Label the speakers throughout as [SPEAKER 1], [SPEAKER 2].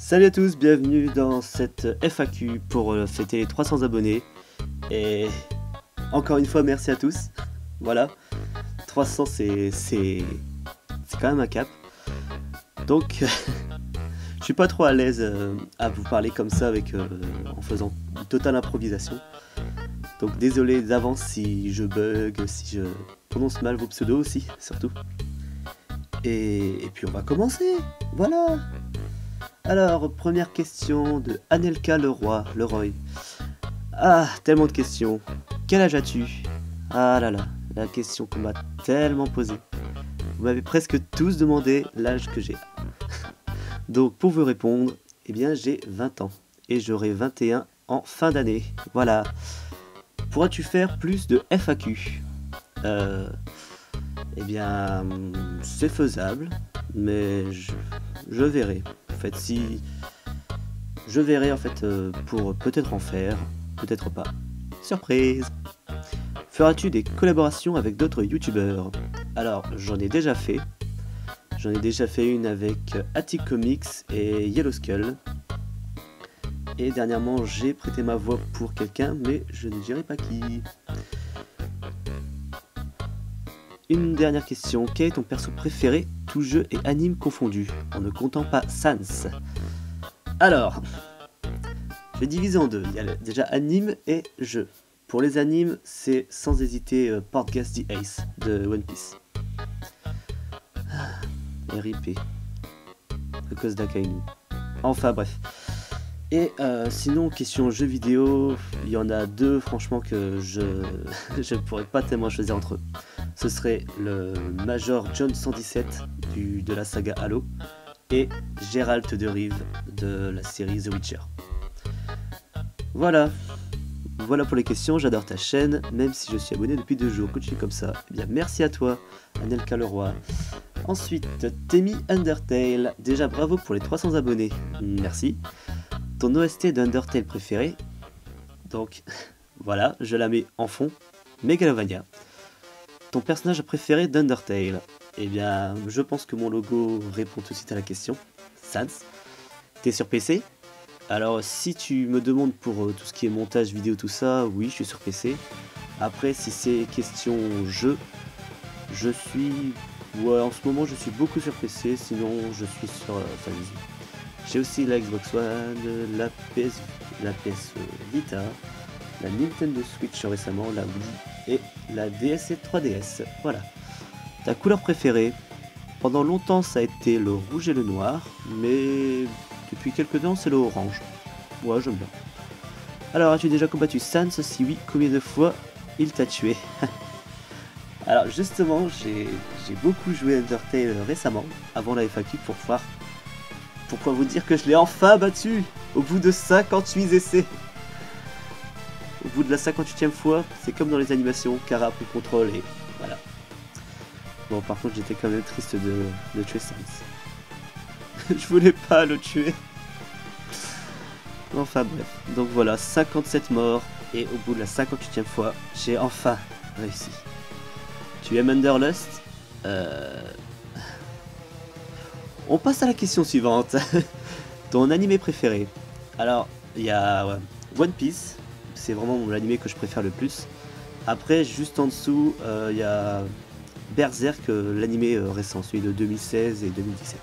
[SPEAKER 1] Salut à tous, bienvenue dans cette FAQ pour fêter les 300 abonnés. Et encore une fois, merci à tous. Voilà, 300 c'est quand même un cap. Donc, je suis pas trop à l'aise à vous parler comme ça en faisant une totale improvisation. Donc désolé d'avance si je bug, si je prononce mal vos pseudos aussi, surtout. Et puis on va commencer, voilà. Alors, première question de Anelka Leroy. Ah, tellement de questions. Quel âge as-tu? Ah là là, la question qu'on m'a tellement posée. Vous m'avez presque tous demandé l'âge que j'ai. Donc, pour vous répondre, eh bien, j'ai 20 ans. Et j'aurai 21 en fin d'année. Voilà. Pourras-tu faire plus de FAQ? Eh bien, c'est faisable, mais je verrai. En fait, si je verrai pour peut-être en faire, peut-être pas. Surprise! Feras-tu des collaborations avec d'autres youtubeurs? Alors, j'en ai déjà fait. J'en ai déjà fait une avec Attic Comics et Yellow Skull. Et dernièrement, j'ai prêté ma voix pour quelqu'un, mais je ne dirai pas qui. Une dernière question, quel est ton perso préféré, tout jeu et anime confondus, en ne comptant pas Sans? Alors, je vais diviser en deux, il y a déjà anime et jeu. Pour les animes, c'est sans hésiter Portgas the Ace de One Piece. RIP, à cause d'Akainu. Enfin bref. Et sinon, question jeux vidéo, il y en a deux franchement que je ne pourrais pas tellement choisir entre eux. Ce serait le Major John 117 de la saga Halo et Geralt de Rive de la série The Witcher. Voilà pour les questions, j'adore ta chaîne, même si je suis abonné depuis 2 jours, continue comme ça. Eh bien merci à toi, Anelka Leroy. Ensuite, Temi Undertale, déjà bravo pour les 300 abonnés, merci. Ton OST d'Undertale préféré, donc voilà, je la mets en fond, Megalovania. Ton personnage préféré d'Undertale? Eh bien, je pense que mon logo répond tout de suite à la question. Sans. T'es sur PC? Alors, si tu me demandes pour tout ce qui est montage vidéo, tout ça, oui, je suis sur PC. Après, si c'est question jeu, je suis... Ouais, en ce moment, je suis beaucoup sur PC, sinon je suis sur Fantasy. J'ai aussi la Xbox One, la PS Vita, la Nintendo Switch récemment, la Wii et la DS et 3DS. Voilà. Ta couleur préférée? Pendant longtemps ça a été le rouge et le noir, mais depuis quelques temps c'est le orange. Ouais, j'aime bien. Alors, as-tu déjà combattu Sans? Si oui, combien de fois il t'a tué? Alors justement, j'ai beaucoup joué Undertale récemment, avant la FAQ, pour pouvoir vous dire que je l'ai enfin battu au bout de 58 essais. Au bout de la 58e fois, c'est comme dans les animations, Kara pris contrôle et voilà. Bon, par contre, j'étais quand même triste de tuer Sans. Je voulais pas le tuer. Enfin bref, donc voilà, 57 morts et au bout de la 58e fois, j'ai enfin réussi. Tu aimes Underlust? On passe à la question suivante. Ton animé préféré? Alors, il y a One Piece, c'est vraiment l'animé que je préfère le plus. Après, juste en dessous, il y a Berserk, l'animé récent, celui de 2016 et 2017.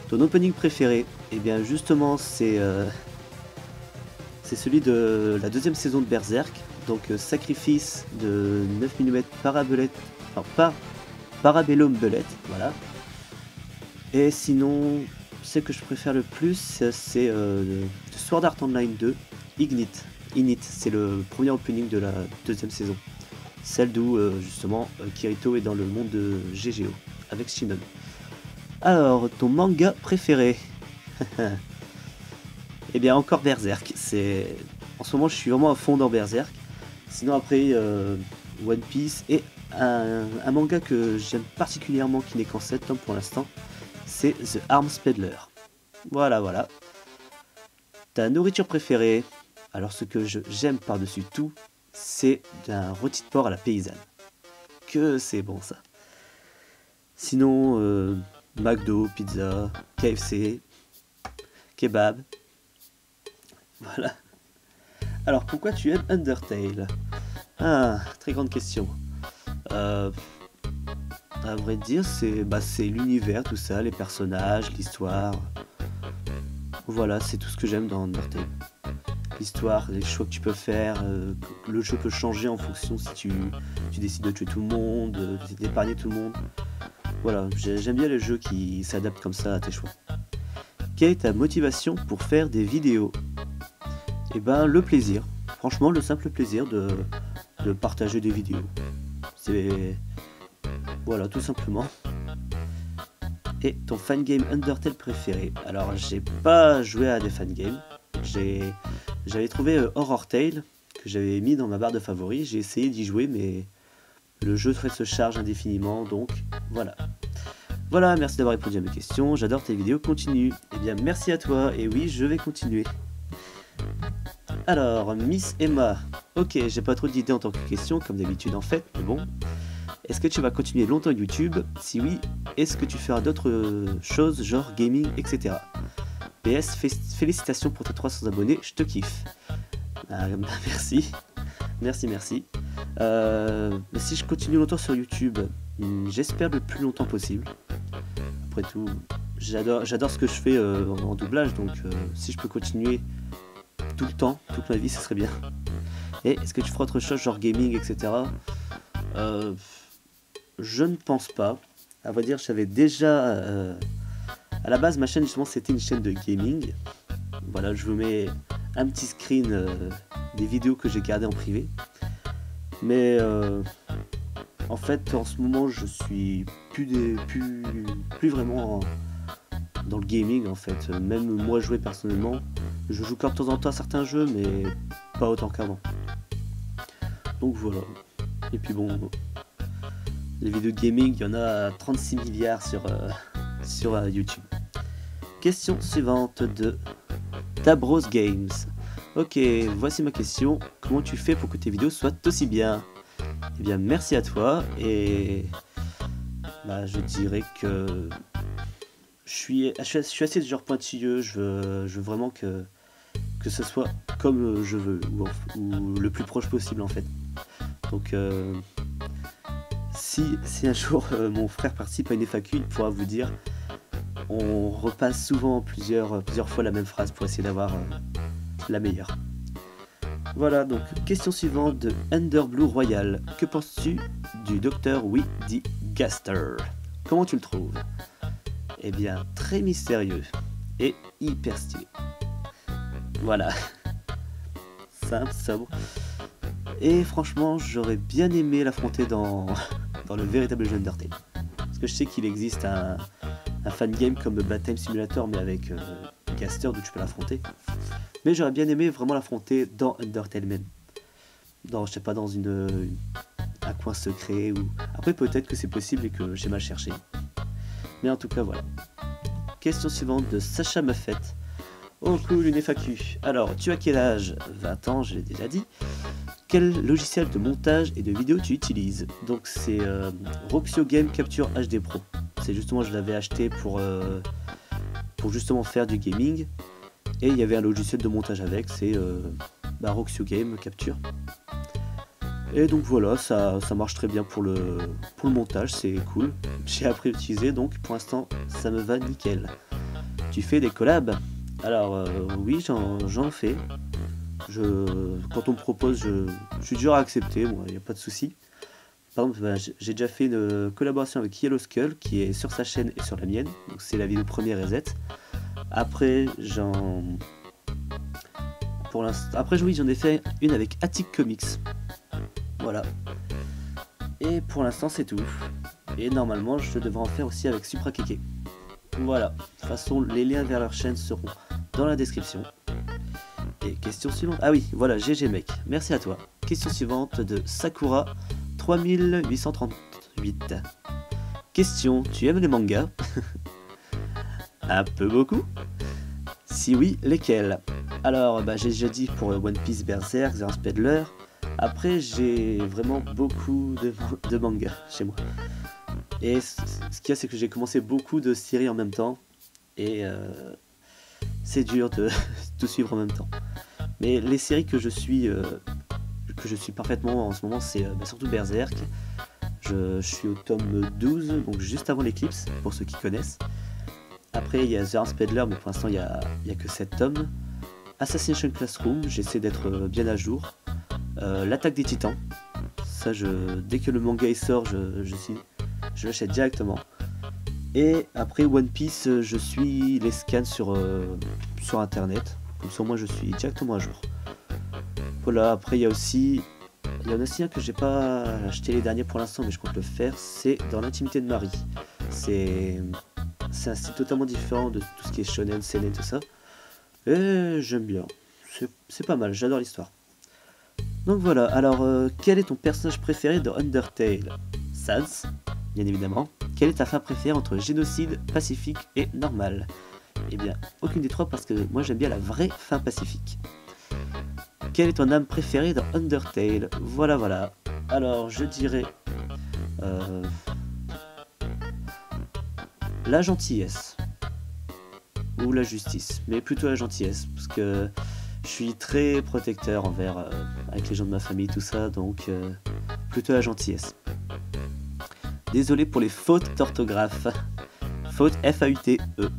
[SPEAKER 1] Ton opening préféré? Eh bien justement, c'est celui de la 2e saison de Berserk, donc Sacrifice de 9 mm Parabellum Bullet, voilà. Et sinon, ce que je préfère le plus, c'est Sword Art Online 2, Init, c'est le premier opening de la 2e saison. Celle d'où, justement, Kirito est dans le monde de GGO, avec Shinon. Alors, ton manga préféré? Eh bien, encore Berserk. En ce moment, je suis vraiment à fond dans Berserk. Sinon, après, One Piece et un manga que j'aime particulièrement, qui n'est qu'en 7 tomes pour l'instant, c'est The Arms Peddler. Voilà. Ta nourriture préférée? Alors, ce que j'aime par-dessus tout, c'est un rôti de porc à la paysanne. Que c'est bon ça. Sinon, McDo, pizza, KFC, kebab. Voilà. Alors, pourquoi tu aimes Undertale? Ah, très grande question. À vrai dire, c'est l'univers, tout ça, les personnages, l'histoire. Voilà, c'est tout ce que j'aime dans Undertale. L'histoire, les choix que tu peux faire, le jeu peut changer en fonction si tu décides de tuer tout le monde, d'épargner tout le monde. Voilà, j'aime bien les jeux qui s'adaptent comme ça à tes choix. Quelle est ta motivation pour faire des vidéos? Eh ben, le plaisir. Franchement, le simple plaisir de partager des vidéos. C'est... Voilà, tout simplement. Et ton fangame Undertale préféré? Alors, j'ai pas joué à des fangames. J'avais trouvé Horror Tale, que j'avais mis dans ma barre de favoris. J'ai essayé d'y jouer, mais le jeu se charge indéfiniment, donc voilà. Voilà, merci d'avoir répondu à mes questions. J'adore tes vidéos, continue. Eh bien, merci à toi, et oui, je vais continuer. Alors, Miss Emma. Ok, j'ai pas trop d'idées en tant que question, comme d'habitude en fait, mais bon. Est-ce que tu vas continuer longtemps YouTube? Si oui, est-ce que tu feras d'autres choses, genre gaming, etc. PS, félicitations pour tes 300 abonnés, je te kiffe. Merci. Merci. Mais si je continue longtemps sur YouTube, j'espère le plus longtemps possible. Après tout, j'adore ce que je fais en doublage, donc si je peux continuer tout le temps, toute ma vie, ce serait bien. Et est-ce que tu feras autre chose, genre gaming, etc. Je ne pense pas. À vrai dire, j'avais déjà... à la base, ma chaîne, justement, c'était une chaîne de gaming. Voilà, je vous mets un petit screen des vidéos que j'ai gardées en privé. Mais en fait, en ce moment, je suis plus vraiment dans le gaming, en fait. Même moi, jouer personnellement, je joue quand de temps en temps à certains jeux, mais pas autant qu'avant. Donc voilà. Et puis bon, les vidéos de gaming, il y en a 36 milliards sur YouTube. Question suivante de Tabros Games. Ok, voici ma question. Comment tu fais pour que tes vidéos soient aussi bien? Eh bien, merci à toi. Et je dirais que je suis assez du genre pointilleux. Je veux vraiment que ce soit comme je veux, ou le plus proche possible en fait. Donc si un jour mon frère participe à une FAQ, il pourra vous dire, on repasse souvent plusieurs fois la même phrase pour essayer d'avoir la meilleure. Voilà, donc question suivante de Underblue Royal. Que penses-tu du Dr. Weedy Gaster? Comment tu le trouves? Eh bien, très mystérieux et hyper stylé. Voilà. Simple, sobre. Et franchement, j'aurais bien aimé l'affronter dans le véritable jeu Undertale. Parce que je sais qu'il existe un fangame comme Bad Time Simulator, mais avec Gaster, d'où tu peux l'affronter. Mais j'aurais bien aimé vraiment l'affronter dans Undertale même. Je sais pas, dans un coin secret. Ou... Après, peut-être que c'est possible et que j'ai mal cherché. Mais en tout cas, voilà. Question suivante de Sacha Muffet. Oh cool, une FAQ. Alors, tu as quel âge? 20 ans, je l'ai déjà dit. Quel logiciel de montage et de vidéo tu utilises? Donc c'est Roxio Game Capture HD Pro. C'est justement, je l'avais acheté pour justement faire du gaming. Et il y avait un logiciel de montage avec, c'est Roxio Game Capture. Et donc voilà, ça marche très bien pour le montage, c'est cool. J'ai appris à l'utiliser, donc pour l'instant ça me va nickel. Tu fais des collabs? Alors oui, j'en fais. Quand on me propose, je suis dur à accepter, moi, il n'y a pas de souci. Par exemple, j'ai déjà fait une collaboration avec Yellow Skull qui est sur sa chaîne et sur la mienne. Donc c'est la vidéo première reset. Après, oui, j'en ai fait une avec Attic Comics. Voilà. Et pour l'instant, c'est tout. Et normalement, je devrais en faire aussi avec Supra Keke. Voilà. De toute façon, les liens vers leur chaîne seront dans la description. Et question suivante. Ah oui, voilà, GG mec. Merci à toi. Question suivante de Sakura 3838. Question, tu aimes les mangas? Un peu beaucoup? Si oui, lesquels? Alors, j'ai déjà dit pour One Piece, Berserk, The Peddler. Après, j'ai vraiment beaucoup de mangas chez moi. Et ce qu'il y a, c'est que j'ai commencé beaucoup de séries en même temps. Et c'est dur de tout suivre en même temps. Mais les séries que je suis parfaitement en ce moment, c'est surtout Berserk. Je suis au tome 12, donc juste avant l'Eclipse, pour ceux qui connaissent. Après, il y a The Spedler, mais pour l'instant, il y a que 7 tomes. Assassination Classroom, j'essaie d'être bien à jour. L'Attaque des Titans, ça, dès que le manga il sort, je l'achète directement. Et après One Piece, je suis les scans sur internet, comme ça moi je suis directement à jour. Voilà, après il y en a aussi un que j'ai pas acheté les derniers pour l'instant, mais je compte le faire, c'est Dans l'intimité de Marie. C'est un style totalement différent de tout ce qui est shonen, seinen, tout ça. Et j'aime bien, c'est pas mal, j'adore l'histoire. Donc voilà, alors quel est ton personnage préféré de Undertale? Sans, bien évidemment. Quelle est ta fin préférée entre génocide, pacifique et normal? Eh bien, aucune des trois parce que moi j'aime bien la vraie fin pacifique. Quelle est ton âme préférée dans Undertale? Voilà. Alors je dirais la gentillesse ou la justice, mais plutôt la gentillesse parce que je suis très protecteur avec les gens de ma famille, tout ça, donc plutôt la gentillesse. Désolé pour les fautes d'orthographe. Faute F-A-U-T-E.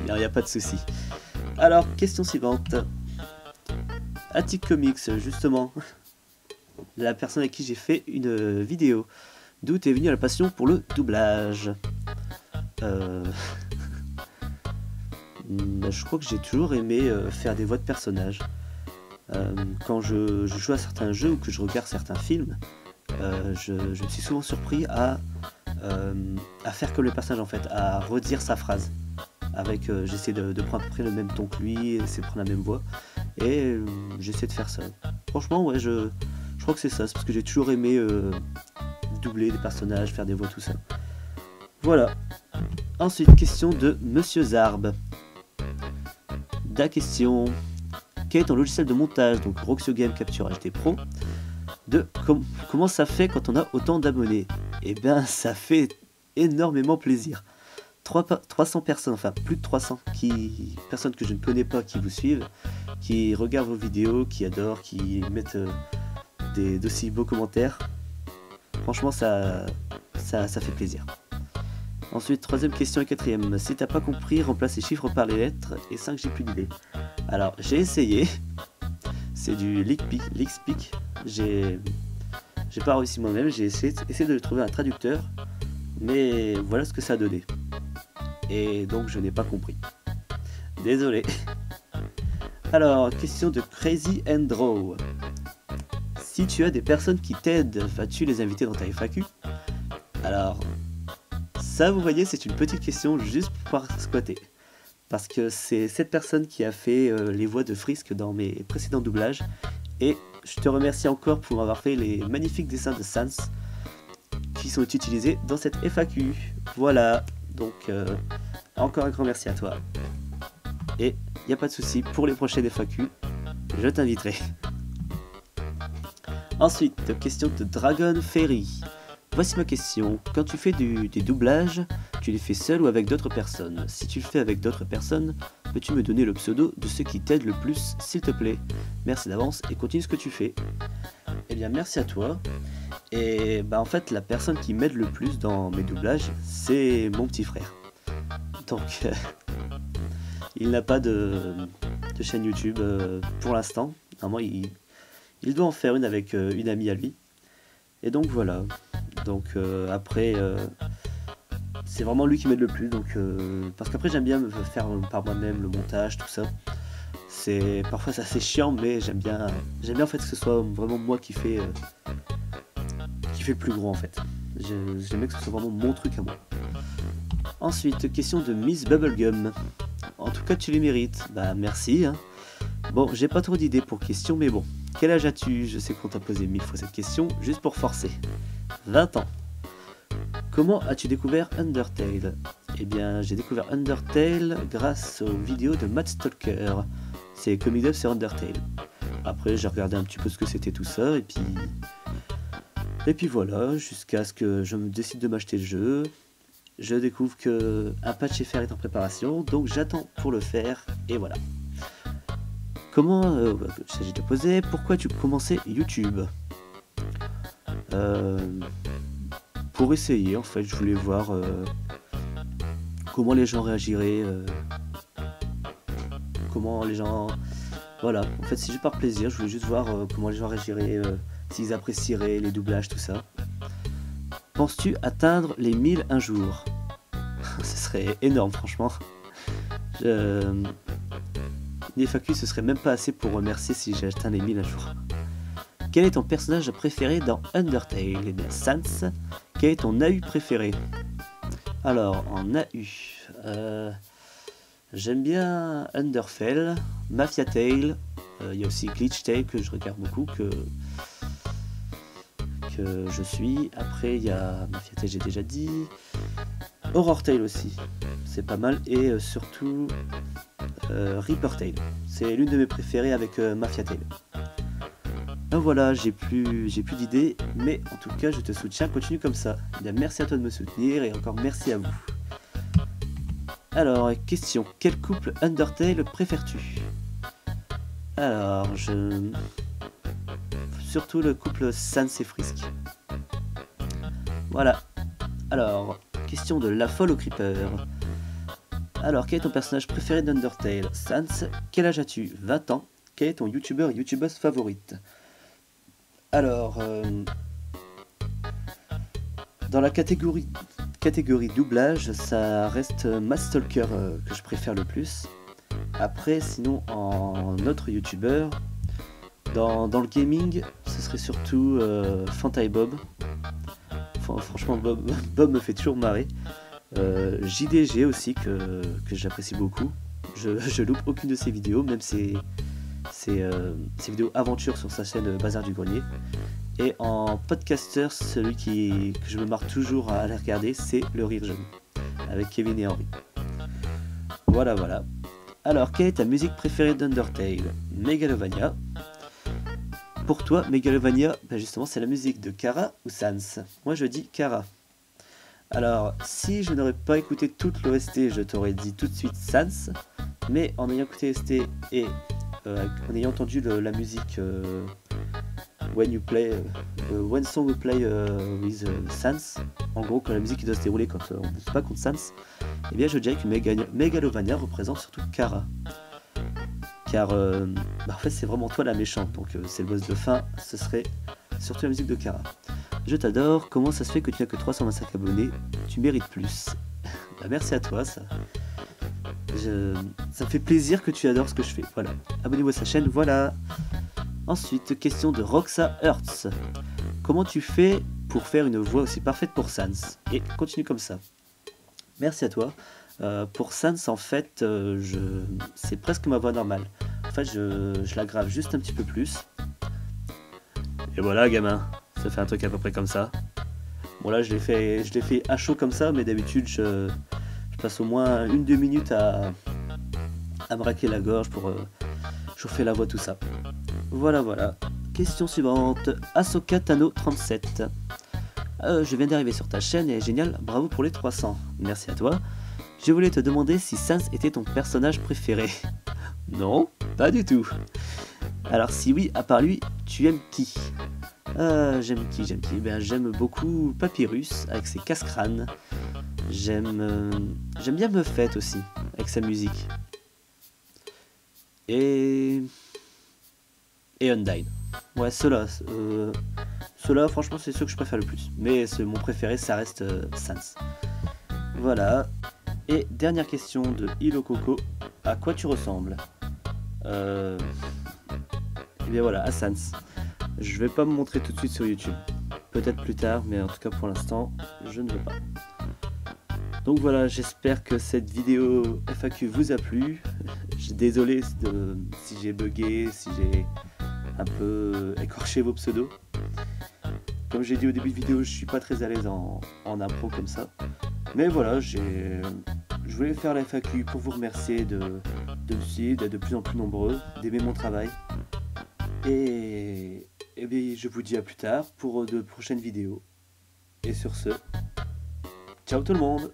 [SPEAKER 1] Il n'y a pas de souci. Alors, question suivante. Attic Comics, justement. La personne à qui j'ai fait une vidéo. D'où est venue la passion pour le doublage? Je crois que j'ai toujours aimé faire des voix de personnages. Quand je joue à certains jeux ou que je regarde certains films, je me suis souvent surpris à faire comme le personnage en fait, à redire sa phrase. J'essaie de prendre à peu près le même ton que lui, essayer de prendre la même voix, et j'essaie de faire ça. Franchement, ouais, je crois que c'est ça, c'est parce que j'ai toujours aimé doubler des personnages, faire des voix, tout ça. Voilà. Ensuite, question de Monsieur Zarb. La question: quel est ton logiciel de montage? Donc Roxio Game Capture HD Pro. Comment ça fait quand on a autant d'abonnés? Eh bien, ça fait énormément plaisir. 300 personnes, enfin plus de 300 personnes que je ne connais pas qui vous suivent, qui regardent vos vidéos, qui adorent, qui mettent d'aussi beaux commentaires. Franchement, ça fait plaisir. Ensuite, troisième question et quatrième. Si t'as pas compris, remplace les chiffres par les lettres. Et 5, j'ai plus d'idées. Alors, j'ai essayé. C'est du Leakspeak. J'ai pas réussi moi-même. J'ai essayé de trouver un traducteur. Mais voilà ce que ça a donné. Et donc, je n'ai pas compris. Désolé. Alors, question de Crazy and Draw. Si tu as des personnes qui t'aident, vas-tu les inviter dans ta FAQ? Alors, ça, vous voyez, c'est une petite question juste pour pouvoir squatter. Parce que c'est cette personne qui a fait les voix de Frisk dans mes précédents doublages. Et je te remercie encore pour m'avoir fait les magnifiques dessins de Sans qui sont utilisés dans cette FAQ. Voilà, donc encore un grand merci à toi. Et il n'y a pas de souci, pour les prochaines FAQ, je t'inviterai. Ensuite, question de Dragon Fairy. Voici ma question. Quand tu fais des doublages, tu les fais seul ou avec d'autres personnes? Si tu le fais avec d'autres personnes, peux-tu me donner le pseudo de ceux qui t'aident le plus, s'il te plaît? Merci d'avance et continue ce que tu fais. Eh bien, merci à toi. Et en fait, la personne qui m'aide le plus dans mes doublages, c'est mon petit frère. Donc, il n'a pas de chaîne YouTube pour l'instant. Normalement, il doit en faire une avec une amie à lui. Et donc voilà. Donc après, c'est vraiment lui qui m'aide le plus. Donc parce qu'après j'aime bien me faire par moi-même le montage, tout ça. Parfois c'est assez chiant, mais j'aime bien en fait que ce soit vraiment moi qui fait le plus gros en fait. J'aime bien que ce soit vraiment mon truc à moi. Ensuite, question de Miss Bubblegum. En tout cas, tu les mérites. Bah merci. Hein. Bon, j'ai pas trop d'idées pour questions, mais bon. Quel âge as-tu? Je sais qu'on t'a posé 1000 fois cette question, juste pour forcer. 20 ans. Comment as-tu découvert Undertale? Eh bien, j'ai découvert Undertale grâce aux vidéos de Matt Stalker. C'est Comic Dub sur Undertale. Après, j'ai regardé un petit peu ce que c'était tout ça, et puis voilà, jusqu'à ce que je me décide de m'acheter le jeu. je découvre que un patch FR est en préparation, donc j'attends pour le faire, et voilà. Comment, ça j'ai déjà posé, pourquoi tu commençais YouTube? Pour essayer, en fait, je voulais voir comment les gens réagiraient, comment les gens... Voilà, en fait c'est juste par plaisir, je voulais juste voir comment les gens réagiraient, s'ils apprécieraient les doublages, tout ça. Penses-tu atteindre les 1000 un jour? Ce serait énorme, franchement. Une FAQ, ce serait même pas assez pour remercier si j'ai atteint les 1000 un jour. Quel est ton personnage préféré dans Undertale? Eh bien, Sans. Quel est ton AU préféré? Alors, en AU, j'aime bien Underfell, Mafia Tale, il y a aussi Glitch Tale que je regarde beaucoup, que je suis. Après, il y a Mafia Tale, j'ai déjà dit. Horror Tale aussi, c'est pas mal. Et surtout, Reaper Tale. C'est l'une de mes préférées avec Mafia Tale. Ben voilà, j'ai plus d'idées, mais en tout cas, je te soutiens, continue comme ça. Bien, merci à toi de me soutenir et encore merci à vous. Alors, question, quel couple Undertale préfères-tu? Alors, surtout le couple Sans et Frisk. Voilà. Alors, question de la folle au creeper. Alors, quel est ton personnage préféré d'Undertale? Sans, quel âge as-tu? 20 ans. Quel est ton youtubeur ou youtubeuse favorite? Alors, dans la catégorie doublage, ça reste Mastalker que je préfère le plus. Après, sinon, en autre youtubeur, dans le gaming, ce serait surtout Fantai Bob. Franchement, Bob me fait toujours marrer. JDG aussi, que j'apprécie beaucoup. Je loupe aucune de ses vidéos, même ses vidéos aventures sur sa chaîne Bazar du Grenier. Et en podcaster, celui que je me marre toujours à aller regarder, c'est Le Rire Jaune, avec Kevin et Henry. Voilà, voilà. Alors, quelle est ta musique préférée d'Undertale? Megalovania. Pour toi, Megalovania, ben justement, c'est la musique de Kara ou Sans? Moi, je dis Kara. Alors, si je n'aurais pas écouté toute l'OST, je t'aurais dit tout de suite Sans. Mais en ayant écouté l'OST et en ayant entendu la musique When Song We Play with Sans, en gros, quand la musique doit se dérouler quand on ne se bat contre Sans, eh bien, je dirais que Megalovania représente surtout Kara. Car en fait c'est vraiment toi la méchante, donc c'est le boss de fin, ce serait surtout la musique de Kara. Je t'adore, comment ça se fait que tu n'as que 325 abonnés? Tu mérites plus. Bah, merci à toi, ça me fait plaisir que tu adores ce que je fais, voilà. Abonnez-vous à sa chaîne, voilà. Ensuite, question de Roxa Hertz. Comment tu fais pour faire une voix aussi parfaite pour Sans? Et continue comme ça. Merci à toi. Pour Sans, en fait, c'est presque ma voix normale. En fait, je la grave juste un petit peu plus. Et voilà, gamin, ça fait un truc à peu près comme ça. Bon là, je l'ai fait à chaud comme ça, mais d'habitude, je passe au moins 1-2 minutes à me raquer la gorge pour chauffer la voix, tout ça. Voilà, voilà. Question suivante. Ahsoka Tano 37. Je viens d'arriver sur ta chaîne et génial, bravo pour les 300. Merci à toi. Je voulais te demander si Sans était ton personnage préféré. Non, pas du tout. Alors si oui, à part lui, tu aimes qui? J'aime qui? Ben, j'aime beaucoup Papyrus avec ses casse-crânes. J'aime bien Muffet aussi, avec sa musique. Et Undyne. Ouais, ceux-là, franchement, c'est ceux que je préfère le plus. Mais mon préféré, ça reste Sans. Voilà. Et dernière question de Hilo Coco. À quoi tu ressembles? Et bien voilà, à Sans. Je vais pas me montrer tout de suite sur YouTube. Peut-être plus tard, mais en tout cas pour l'instant, je ne veux pas. Donc voilà, j'espère que cette vidéo FAQ vous a plu. Désolé si j'ai bugué, si j'ai un peu écorché vos pseudos. Comme j'ai dit au début de vidéo, je suis pas très à l'aise en impro comme ça. Mais voilà, je voulais faire la FAQ pour vous remercier de me suivre, d'être de plus en plus nombreux, d'aimer mon travail. Et bien, je vous dis à plus tard pour de prochaines vidéos. Et sur ce, ciao tout le monde!